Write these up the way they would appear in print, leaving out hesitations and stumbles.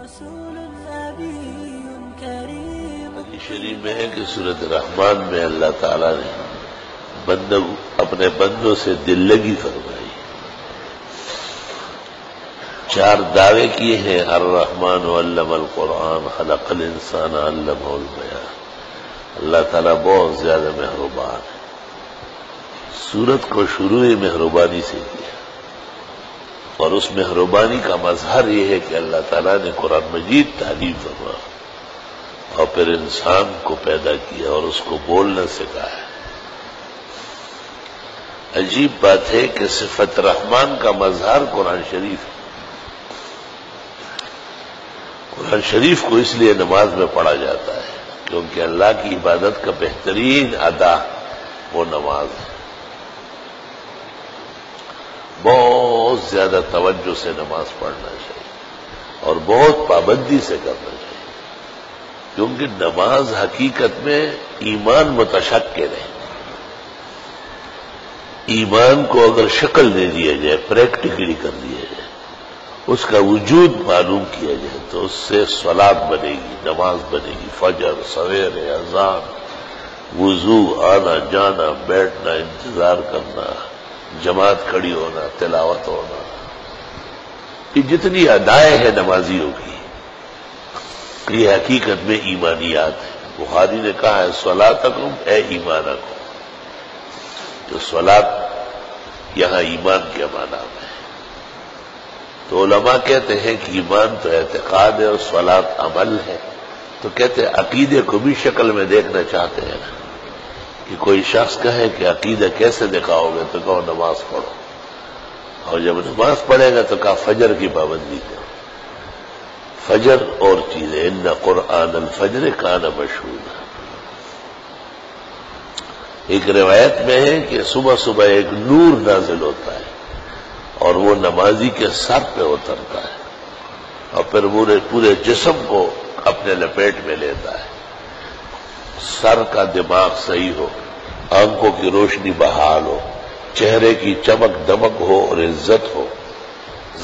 حدیث شریف میں ہے کہ سورۃ الرحمن میں اللہ تعالیٰ نے اپنے بندوں سے دل لگی فرمائی، 4 دعوے کیے ہیں۔ الرحمن علم القرآن خلق الانسان علمہ البیان۔ اللہ تعالیٰ بہت زیادہ مہربان ہے، سورت کو شروع مہربانی سے کیا، اور اس مہربانی کا مظہر یہ ہے کہ اللہ تعالیٰ نے قرآن مجید تعلیم فرمایا اور پھر انسان کو پیدا کیا اور اس کو بولنا سکھایا۔ عجیب بات ہے کہ صفت رحمان کا مظہر قرآن شریف ہے۔ قرآن شریف کو اس لیے نماز میں پڑھا جاتا ہے کیونکہ اللہ کی عبادت کا بہترین ادا وہ نماز ہے۔ بہت زیادہ توجہ سے نماز پڑھنا چاہیے اور بہت پابندی سے کرنا چاہیے، کیونکہ نماز حقیقت میں ایمان متشکل ہے۔ ایمان کو اگر شکل دے دیا جائے، پریکٹیکلی کر دیا جائے، اس کا وجود معلوم کیا جائے تو اس سے صلاۃ بنے گی، نماز بنے گی، فجر، سویرے، اذان، وضو، آنا جانا، بیٹھنا، انتظار کرنا، جماعت کھڑی ہونا، تلاوت ہونا، یہ جتنی ادائیں ہیں نمازیوں کی، یہ حقیقت میں ایمانیات ہے۔ بخاری نے کہا ہے صلاتکم اے ایمانکم، تو صلاۃ یہاں ایمان کے معنی میں ہے۔ تو علماء کہتے ہیں کہ ایمان تو اعتقاد ہے اور صلاۃ عمل ہے، تو کہتے ہیں عقیدے کو بھی شکل میں دیکھنا چاہتے ہیں نا، کہ کوئی شخص کہے کہ عقیدہ کیسے دکھاؤ گے، تو کہو نماز پڑھو، اور جب نماز پڑھے گا تو کہا فجر کی پابندی کرو۔ فجر اور چیزیں، ان قرآن الفجر کان مشہودا۔ ایک روایت میں ہے کہ صبح صبح ایک نور نازل ہوتا ہے اور وہ نمازی کے سر پہ اترتا ہے اور پھر پورے جسم کو اپنے لپیٹ میں لیتا ہے۔ سر کا دماغ صحیح ہو، آنکھوں کی روشنی بحال ہو، چہرے کی چمک دمک ہو اور عزت ہو،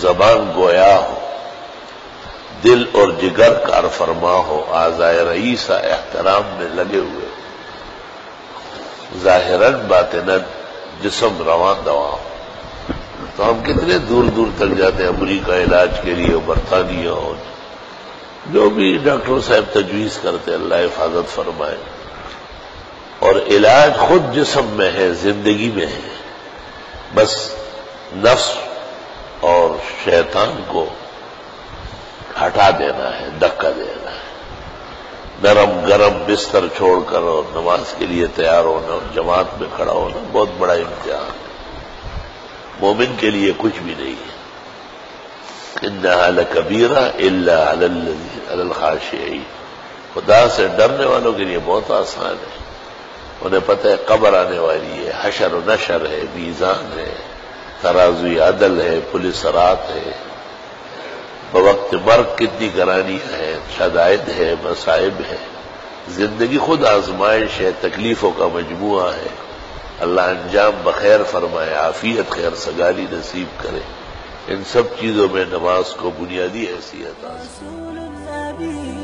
زبان گویا ہو، دل اور جگر کار فرما ہو، اعضائے رئیسہ احترام میں لگے ہوئے، ظاہراً باطناً جسم رواں دواں ہو۔ تو ہم کتنے دور دور تک جاتے ہیں امریکہ علاج کے لیے، برطانیہ اور جو بھی ڈاکٹر صاحب تجویز کرتے، اللہ حفاظت فرمائے۔ اور علاج خود جسم میں ہے، زندگی میں ہے، بس نفس اور شیطان کو ہٹا دینا ہے، دھکا دینا ہے۔ نرم گرم بستر چھوڑ کر اور نماز کے لیے تیار ہونا اور جماعت میں کھڑا ہونا بہت بڑا امتحان ہے، مومن کے لیے کچھ بھی نہیں ہے۔ انہا لکبیرہ الا علی الخاشعین، خدا سے ڈرنے والوں کے لیے بہت آسان ہے، انہیں پتہ ہے قبر آنے والی ہے، حشر و نشر ہے، میزان ہے، ترازوی عدل ہے، پولیس رات ہے، بوقت مرگ کتنی گرانیاں ہیں، شدائد ہے، مصائب ہے، زندگی خود آزمائش ہے، تکلیفوں کا مجموعہ ہے۔ اللہ انجام بخیر فرمائے، عافیت خیر سگالی نصیب کرے۔ ان سب چیزوں میں نماز کو بنیادی حیثیت حاصل۔